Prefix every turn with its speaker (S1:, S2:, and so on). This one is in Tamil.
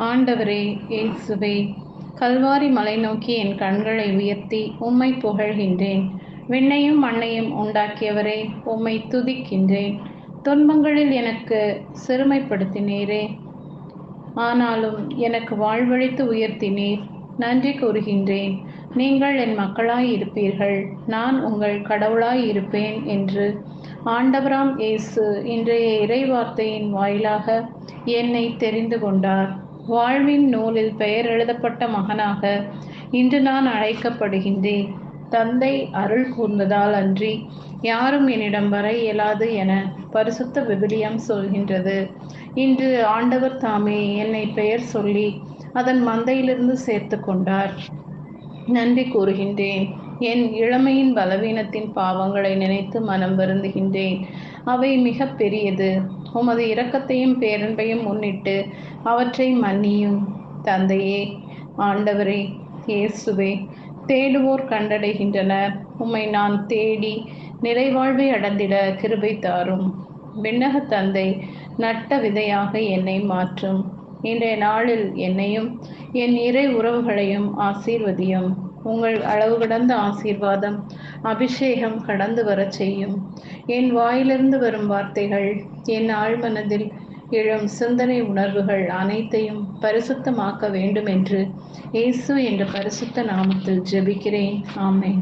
S1: ஆண்டவரே இயேசுவே, கல்வாரி மலை நோக்கி என் கண்களை உயர்த்தி உம்மை புகழ்கின்றேன். விண்ணையும் மண்ணையும் உண்டாக்கியவரே, உம்மை துதிக்கின்றேன். துன்பங்களில் எனக்கு சிறுமைப்படுத்தினீரே, ஆனாலும் எனக்கு வாழ்வழித்து உயர்த்தினீர். நன்றி கூறுகின்றேன். நீங்கள் என் மக்களாய் இருப்பீர்கள், நான் உங்கள் கடவுளாய் இருப்பேன் என்று ஆண்டவராம் இயேசு இன்றைய இறைவார்த்தையின் வாயிலாக என்னை தெரிந்து கொண்டார். வாழ்வின் நூலில் பெயர் எழுதப்பட்ட மகனாக இன்று நான் அழைக்கப்படுகின்றேன். தந்தை அருள் கூர்ந்ததால் அன்றி யாரும் என்னிடம் வர இயலாது என பரிசுத்த விவிலியம் சொல்கின்றது. இன்று ஆண்டவர் தாமே என்னை பெயர் சொல்லி அதன் மந்தையிலிருந்து சேர்த்து கொண்டார். நன்றி கூறுகின்றேன். என் இளமையின் பலவீனத்தின் பாவங்களை நினைத்து மனம் வருந்துகின்றேன். அவை மிக பெரியது. உமது இரக்கத்தையும் பேரன்பையும் முன்னிட்டு அவற்றை மன்னியும். தந்தையே, ஆண்டவரே, இயேசுவே, தேடுவோர் கண்டடைகின்றனர். உம்மை நான் தேடி நிறைவாழ்வை அடைந்திட கிருபை தாரும். விண்ணக தந்தை நட்ட விதையாக என்னை மாற்றும். இன்றைய நாளில் என்னையும் என் இறை உறவுகளையும் ஆசீர்வதியும். உங்கள் அளவு கடந்த ஆசீர்வாதம் அபிஷேகம் கடந்து வர செய்யும். என் வாயிலிருந்து வரும் வார்த்தைகள், என் ஆழ்மனதில் எழும் சிந்தனை உணர்வுகள் அனைத்தையும் பரிசுத்தமாக்க வேண்டும் என்று இயேசு என்ற பரிசுத்த நாமத்தில் ஜெபிக்கிறேன். ஆமென்.